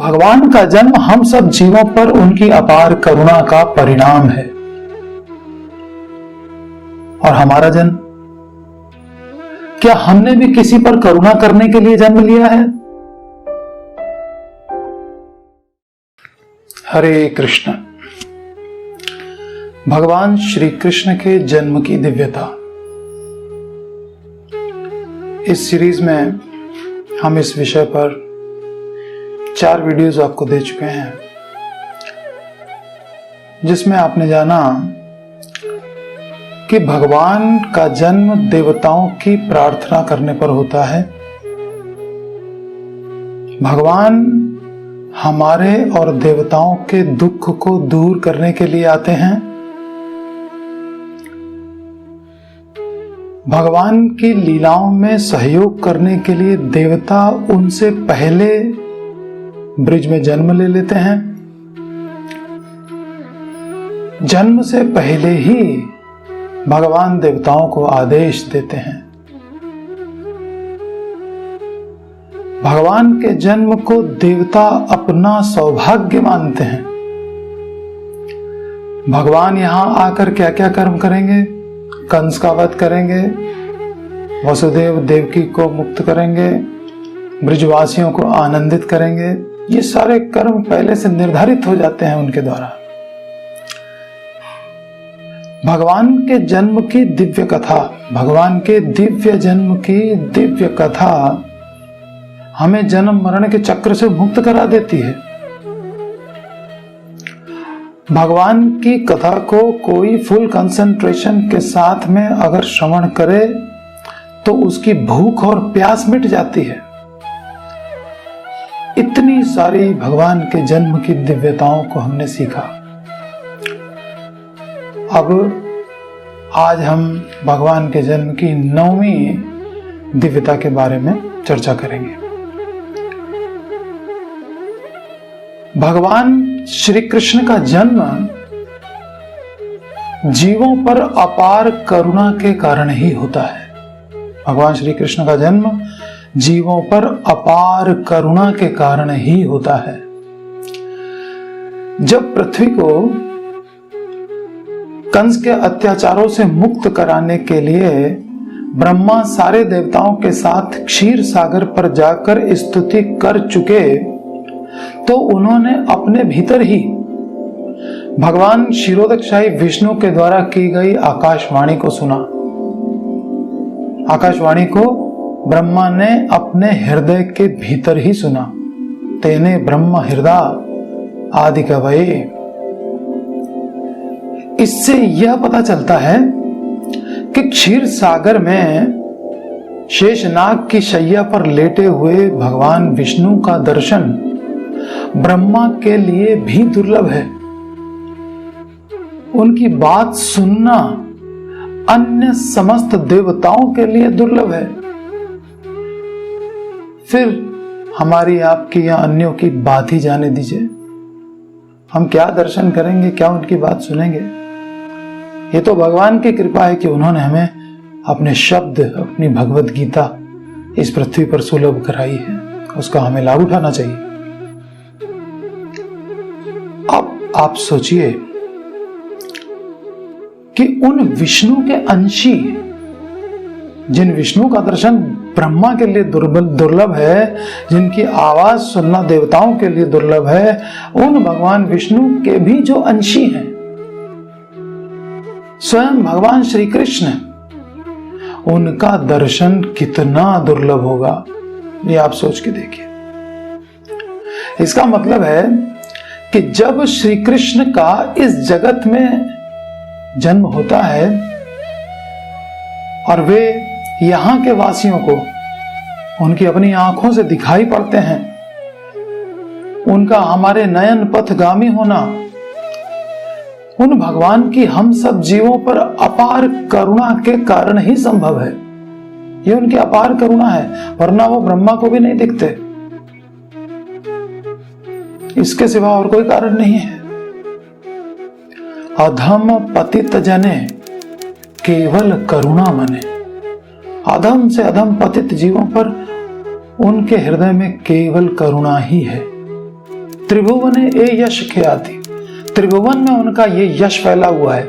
भगवान का जन्म हम सब जीवों पर उनकी अपार करुणा का परिणाम है। और हमारा जन्म, क्या हमने भी किसी पर करुणा करने के लिए जन्म लिया है? हरे कृष्ण। भगवान श्री कृष्ण के जन्म की दिव्यता। इस सीरीज में हम इस विषय पर 4 वीडियोस आपको दे चुके हैं, जिसमें आपने जाना कि भगवान का जन्म देवताओं की प्रार्थना करने पर होता है। भगवान हमारे और देवताओं के दुख को दूर करने के लिए आते हैं। भगवान की लीलाओं में सहयोग करने के लिए देवता उनसे पहले ब्रिज में जन्म ले लेते हैं। जन्म से पहले ही भगवान देवताओं को आदेश देते हैं। भगवान के जन्म को देवता अपना सौभाग्य मानते हैं। भगवान यहां आकर क्या क्या कर्म करेंगे? कंस का वध करेंगे, वसुदेव देवकी को मुक्त करेंगे, ब्रिजवासियों को आनंदित करेंगे। ये सारे कर्म पहले से निर्धारित हो जाते हैं उनके द्वारा। भगवान के जन्म की दिव्य कथा, भगवान के दिव्य जन्म की दिव्य कथा हमें जन्म मरण के चक्र से मुक्त करा देती है। भगवान की कथा को कोई फुल कंसंट्रेशन के साथ में अगर श्रवण करे तो उसकी भूख और प्यास मिट जाती है। इतनी सारी भगवान के जन्म की दिव्यताओं को हमने सीखा। अब आज हम भगवान के जन्म की 9वीं दिव्यता के बारे में चर्चा करेंगे। भगवान श्री कृष्ण का जन्म जीवों पर अपार करुणा के कारण ही होता है। भगवान श्री कृष्ण का जन्म जीवों पर अपार करुणा के कारण ही होता है। जब पृथ्वी को कंस के अत्याचारों से मुक्त कराने के लिए ब्रह्मा सारे देवताओं के साथ क्षीर सागर पर जाकर स्तुति कर चुके, तो उन्होंने अपने भीतर ही भगवान क्षीरोदकशाही विष्णु के द्वारा की गई आकाशवाणी को सुना। आकाशवाणी को ब्रह्मा ने अपने हृदय के भीतर ही सुना। तेने ब्रह्म हृदय आदि कवये। इससे यह पता चलता है कि क्षीर सागर में शेषनाग की शैया पर लेटे हुए भगवान विष्णु का दर्शन ब्रह्मा के लिए भी दुर्लभ है। उनकी बात सुनना अन्य समस्त देवताओं के लिए दुर्लभ है। फिर हमारी, आपकी या अन्यों की बात ही जाने दीजिए। हम क्या दर्शन करेंगे, क्या उनकी बात सुनेंगे? ये तो भगवान की कृपा है कि उन्होंने हमें अपने शब्द, अपनी भगवत गीता इस पृथ्वी पर सुलभ कराई है। उसका हमें लाभ उठाना चाहिए। अब आप सोचिए कि उन विष्णु के अंशी, जिन विष्णु का दर्शन ब्रह्मा के लिए दुर्लभ है, जिनकी आवाज सुनना देवताओं के लिए दुर्लभ है, उन भगवान विष्णु के भी जो अंशी हैं, स्वयं भगवान श्री कृष्ण, उनका दर्शन कितना दुर्लभ होगा, ये आप सोच के देखिए। इसका मतलब है कि जब श्री कृष्ण का इस जगत में जन्म होता है और वे यहां के वासियों को उनकी अपनी आंखों से दिखाई पड़ते हैं, उनका हमारे नयन पथगामी होना उन भगवान की हम सब जीवों पर अपार करुणा के कारण ही संभव है। ये उनकी अपार करुणा है, वरना वो ब्रह्मा को भी नहीं दिखते। इसके सिवा और कोई कारण नहीं है। अधम पतित जने केवल करुणा मने। अधम से अधम पतित जीवों पर उनके हृदय में केवल करुणा ही है। त्रिभुवने ए यश ख्याति, त्रिभुवन में उनका ये यश फैला हुआ है।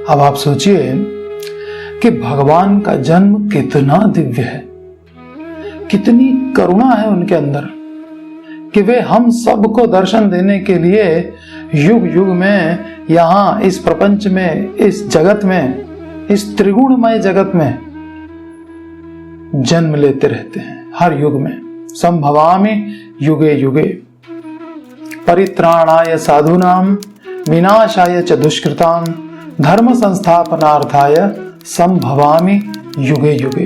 अब आप सोचिए कि भगवान का जन्म कितना दिव्य है, कितनी करुणा है उनके अंदर कि वे हम सबको दर्शन देने के लिए युग युग में यहां इस प्रपंच में, इस जगत में, इस त्रिगुणमय जगत में जन्म लेते रहते हैं हर युग में। संभवामि युगे युगे परित्राणाय साधूनां विनाशाय च दुष्कृतां धर्म संस्थापनार्थाय संभवामि युगे युगे।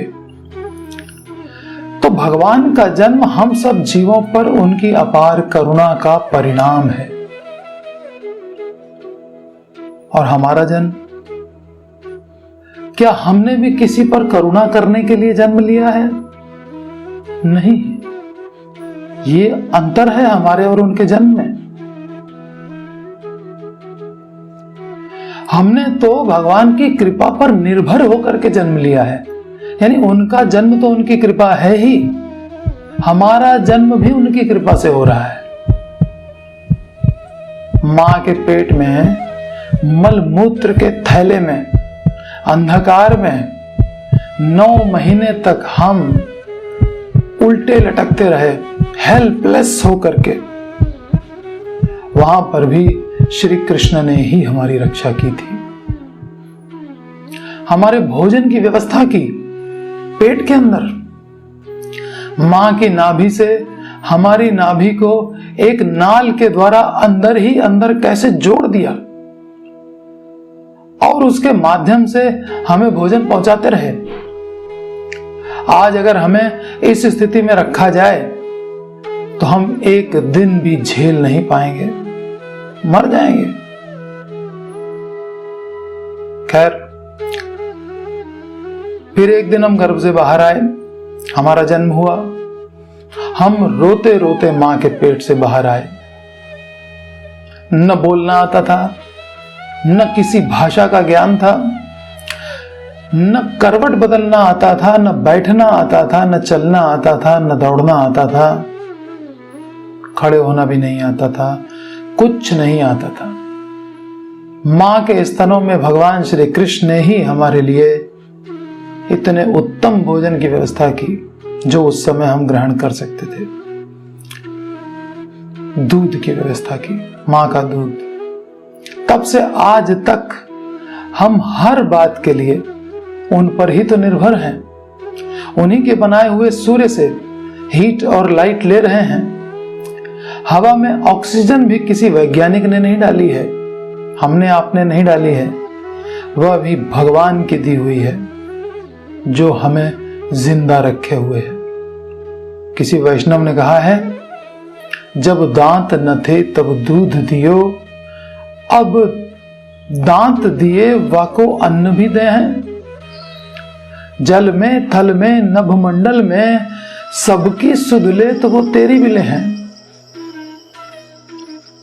तो भगवान का जन्म हम सब जीवों पर उनकी अपार करुणा का परिणाम है। और हमारा जन्म, क्या हमने भी किसी पर करुणा करने के लिए जन्म लिया है? नहीं। ये अंतर है हमारे और उनके जन्म में। हमने तो भगवान की कृपा पर निर्भर होकर के जन्म लिया है, यानी उनका जन्म तो उनकी कृपा है ही, हमारा जन्म भी उनकी कृपा से हो रहा है। मां के पेट में मल मूत्र के थैले में अंधकार में 9 महीने तक हम उल्टे लटकते रहे, हेल्पलेस होकर के। वहां पर भी श्री कृष्ण ने ही हमारी रक्षा की थी, हमारे भोजन की व्यवस्था की। पेट के अंदर मां की नाभि से हमारी नाभि को एक नाल के द्वारा अंदर ही अंदर कैसे जोड़ दिया और उसके माध्यम से हमें भोजन पहुंचाते रहे। आज अगर हमें इस स्थिति में रखा जाए तो हम एक दिन भी झेल नहीं पाएंगे, मर जाएंगे। खैर, फिर एक दिन हम गर्भ से बाहर आए, हमारा जन्म हुआ। हम रोते रोते मां के पेट से बाहर आए। न बोलना आता था, न किसी भाषा का ज्ञान था, न करवट बदलना आता था, न बैठना आता था, न चलना आता था, न दौड़ना आता था, खड़े होना भी नहीं आता था, कुछ नहीं आता था। मां के स्तनों में भगवान श्री कृष्ण ने ही हमारे लिए इतने उत्तम भोजन की व्यवस्था की जो उस समय हम ग्रहण कर सकते थे। दूध की व्यवस्था की, मां का दूध। तब से आज तक हम हर बात के लिए उन पर ही तो निर्भर हैं। उन्हीं के बनाए हुए सूर्य से हीट और लाइट ले रहे हैं। हवा में ऑक्सीजन भी किसी वैज्ञानिक ने नहीं डाली है, हमने आपने नहीं डाली है, वह भी भगवान की दी हुई है जो हमें जिंदा रखे हुए है। किसी वैष्णव ने कहा है, जब दांत न थे तब दूध दियो, अब दांत दिए वाको अन्न भी दे हैं। जल में थल में नभमंडल में सबकी सुध ले तो वो तेरी भी ले हैं।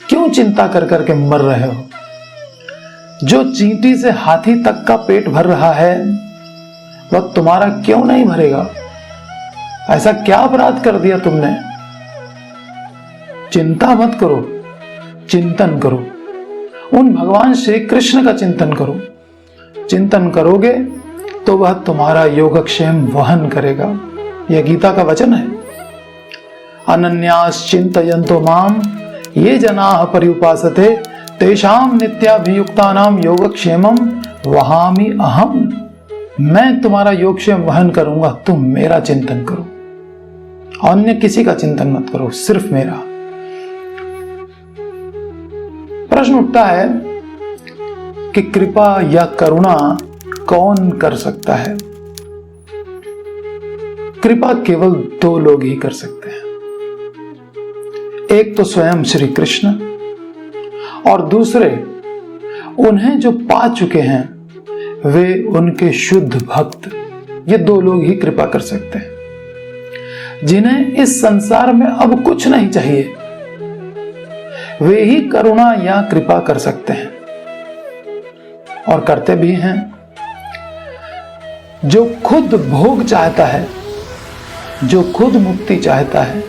क्यों चिंता कर करके मर रहे हो? जो चींटी से हाथी तक का पेट भर रहा है वह तुम्हारा क्यों नहीं भरेगा? ऐसा क्या अपराध कर दिया तुमने? चिंता मत करो, चिंतन करो, उन भगवान श्री कृष्ण का चिंतन करो। चिंतन करोगे तो वह तुम्हारा योगक्षेम वहन करेगा। यह गीता का वचन है। अनन्यास चिंतयन्तो माम ये जनाः पर्युपासते तेषां नित्याभियुक्तानां योगक्षेमं वहामि अहम्। मैं तुम्हारा योगक्षेम वहन करूंगा, तुम मेरा चिंतन करो, अन्य किसी का चिंतन मत करो, सिर्फ मेरा। प्रश्न उठता है कि कृपा या करुणा कौन कर सकता है? कृपा केवल 2 लोग ही कर सकते हैं। एक तो स्वयं श्री कृष्ण और दूसरे उन्हें जो पा चुके हैं वे उनके शुद्ध भक्त। ये 2 लोग ही कृपा कर सकते हैं। जिन्हें इस संसार में अब कुछ नहीं चाहिए वे ही करुणा या कृपा कर सकते हैं और करते भी हैं। जो खुद भोग चाहता है, जो खुद मुक्ति चाहता है,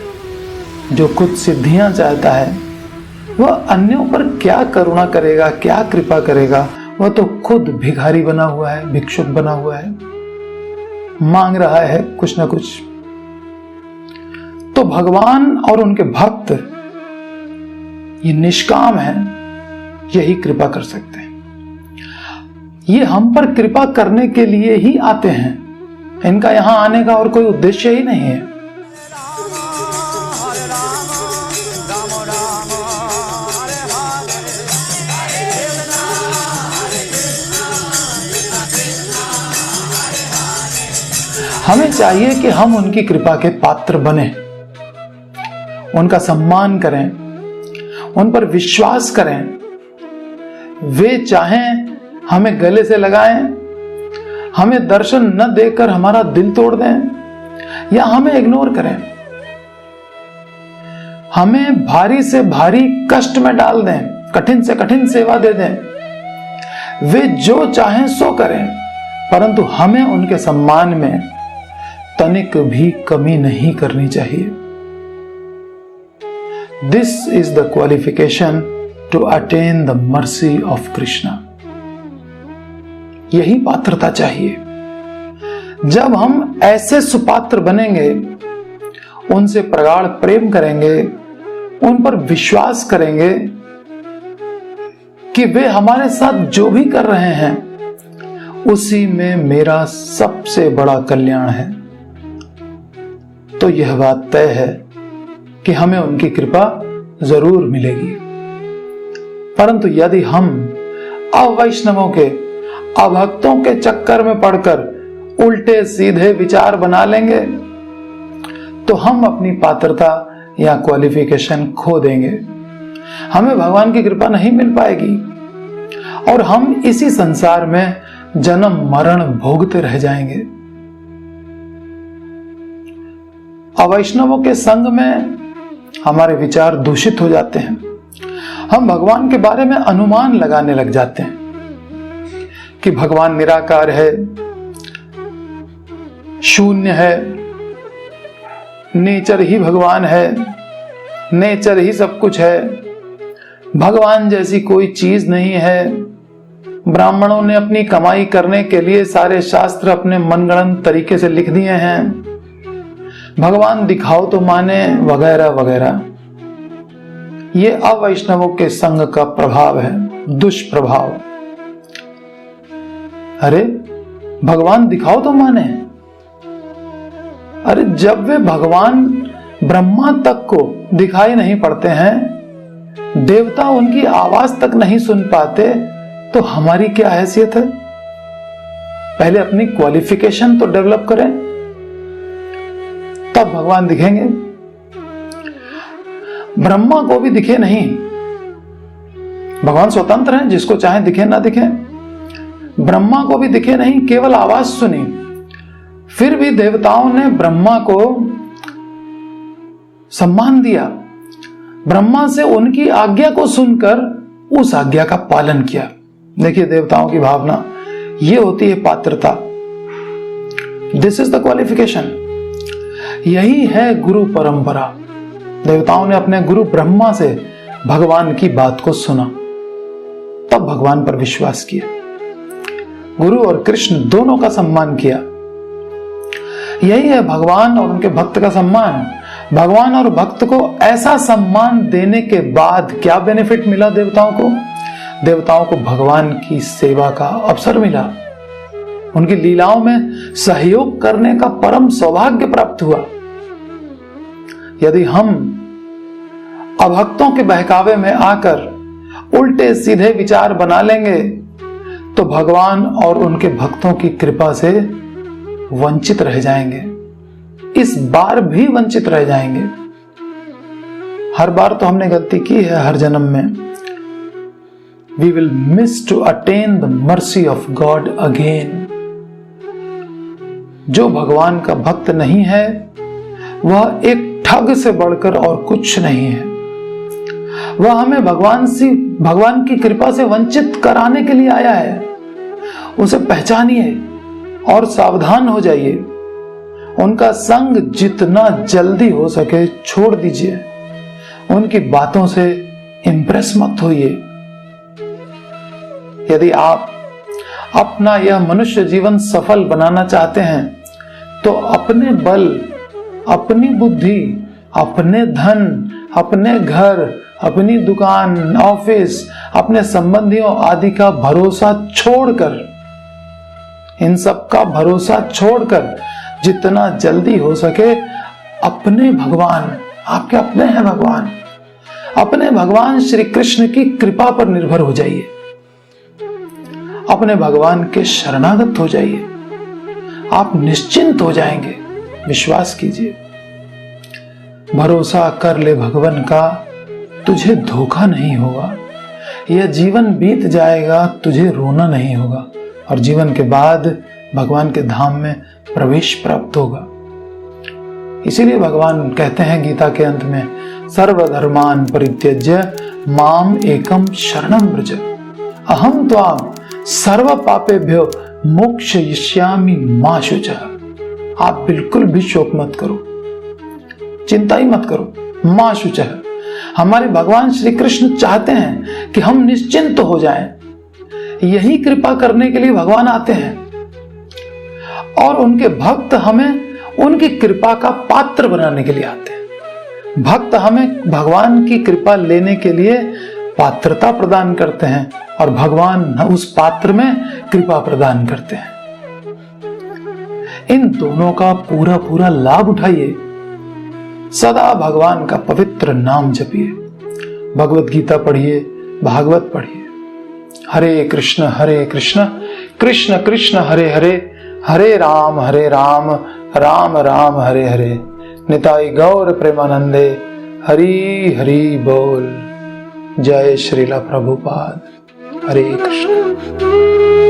जो खुद सिद्धियां चाहता है वह अन्यों पर क्या करुणा करेगा, क्या कृपा करेगा? वह तो खुद भिखारी बना हुआ है, भिक्षुक बना हुआ है, मांग रहा है कुछ ना कुछ। तो भगवान और उनके भक्त ये निष्काम है, यही कृपा कर सकते हैं। ये हम पर कृपा करने के लिए ही आते हैं, इनका यहां आने का और कोई उद्देश्य ही नहीं है। हमें चाहिए कि हम उनकी कृपा के पात्र बने, उनका सम्मान करें, उन पर विश्वास करें। वे चाहें हमें गले से लगाएं, हमें दर्शन न देकर हमारा दिल तोड़ दें या हमें इग्नोर करें, हमें भारी से भारी कष्ट में डाल दें, कठिन से कठिन सेवा दे दें। वे जो चाहें सो करें, परंतु हमें उनके सम्मान में तनिक भी कमी नहीं करनी चाहिए। This is the qualification to attain the mercy of Krishna. यही पात्रता चाहिए। जब हम ऐसे सुपात्र बनेंगे, उनसे प्रगाढ़ प्रेम करेंगे, उन पर विश्वास करेंगे कि वे हमारे साथ जो भी कर रहे हैं उसी में मेरा सबसे बड़ा कल्याण है, तो यह बात तय है कि हमें उनकी कृपा जरूर मिलेगी। परंतु यदि हम अवैष्णवों के, अभक्तों के चक्कर में पड़कर उल्टे सीधे विचार बना लेंगे तो हम अपनी पात्रता या क्वालिफिकेशन खो देंगे, हमें भगवान की कृपा नहीं मिल पाएगी और हम इसी संसार में जन्म मरण भोगते रह जाएंगे। अवैष्णवों के संग में हमारे विचार दूषित हो जाते हैं, हम भगवान के बारे में अनुमान लगाने लग जाते हैं कि भगवान निराकार है, शून्य है, नेचर ही भगवान है, नेचर ही सब कुछ है, भगवान जैसी कोई चीज नहीं है। ब्राह्मणों ने अपनी कमाई करने के लिए सारे शास्त्र अपने मनगढ़ंत तरीके से लिख दिए हैं, भगवान दिखाओ तो माने, वगैरह वगैरह। ये अवैष्णवों के संग का प्रभाव है, दुष्प्रभाव। अरे भगवान दिखाओ तो माने, अरे जब वे भगवान ब्रह्मा तक को दिखाई नहीं पड़ते हैं, देवता उनकी आवाज तक नहीं सुन पाते, तो हमारी क्या हैसियत है? पहले अपनी क्वालिफिकेशन तो डेवलप करें, तब भगवान दिखेंगे। ब्रह्मा को भी दिखे नहीं, भगवान स्वतंत्र हैं, जिसको चाहे दिखे ना दिखे। ब्रह्मा को भी दिखे नहीं, केवल आवाज सुनी, फिर भी देवताओं ने ब्रह्मा को सम्मान दिया, ब्रह्मा से उनकी आज्ञा को सुनकर उस आज्ञा का पालन किया। देखिए देवताओं की भावना, ये होती है पात्रता। This is the qualification. यही है गुरु परंपरा। देवताओं ने अपने गुरु ब्रह्मा से भगवान की बात को सुना, तब भगवान पर विश्वास किया, गुरु और कृष्ण दोनों का सम्मान किया। यही है भगवान और उनके भक्त का सम्मान। भगवान और भक्त को ऐसा सम्मान देने के बाद क्या बेनिफिट मिला देवताओं को? देवताओं को भगवान की सेवा का अवसर मिला, उनकी लीलाओं में सहयोग करने का परम सौभाग्य प्राप्त हुआ। यदि हम अभक्तों के बहकावे में आकर उल्टे सीधे विचार बना लेंगे तो भगवान और उनके भक्तों की कृपा से वंचित रह जाएंगे, इस बार भी वंचित रह जाएंगे। हर बार तो हमने गलती की है, हर जन्म में। We will miss to attain the mercy of God again. जो भगवान का भक्त नहीं है वह एक ठग से बढ़कर और कुछ नहीं है। वह हमें भगवान की कृपा से वंचित कराने के लिए आया है। उसे पहचानिए और सावधान हो जाइए। उनका संग जितना जल्दी हो सके छोड़ दीजिए। उनकी बातों से इंप्रेस मत होइए। यदि आप अपना यह मनुष्य जीवन सफल बनाना चाहते हैं तो अपने बल, अपनी बुद्धि, अपने धन, अपने घर, अपनी दुकान, ऑफिस, अपने संबंधियों आदि का भरोसा छोड़कर, इन सब का भरोसा छोड़कर जितना जल्दी हो सके अपने भगवान, आपके अपने हैं भगवान, अपने भगवान श्री कृष्ण की कृपा पर निर्भर हो जाइए। अपने भगवान के शरणागत हो जाइए, आप निश्चिंत हो जाएंगे। विश्वास कीजिए, भरोसा कर ले भगवान का, तुझे धोखा नहीं होगा। यह जीवन बीत जाएगा, तुझे रोना नहीं होगा और जीवन के बाद भगवान के धाम में प्रवेश प्राप्त होगा। इसीलिए भगवान कहते हैं गीता के अंत में, सर्वधर्मान परित्यज्य माम एकम शरणम व्रज अहम त्वाम सर्व पापेभ्यो मोक्षयिष्यामि मा शुचः। आप बिल्कुल भी शोक मत करो, चिंता ही मत करो। मा शुचः, हमारे भगवान श्री कृष्ण चाहते हैं कि हम निश्चिंत हो जाएं। यही कृपा करने के लिए भगवान आते हैं और उनके भक्त हमें उनकी कृपा का पात्र बनाने के लिए आते हैं। भक्त हमें भगवान की कृपा लेने के लिए पात्रता प्रदान करते हैं और भगवान उस पात्र में कृपा प्रदान करते हैं। इन दोनों का पूरा पूरा लाभ उठाइए। सदा भगवान का पवित्र नाम जपिए, भगवत गीता पढ़िए, भागवत पढ़िए। हरे कृष्ण कृष्ण कृष्ण हरे हरे, हरे राम राम राम हरे हरे। निताई गौर प्रेमानंदे, हरि हरि बोल। जय श्रीला प्रभुपाद। हरे कृष्ण।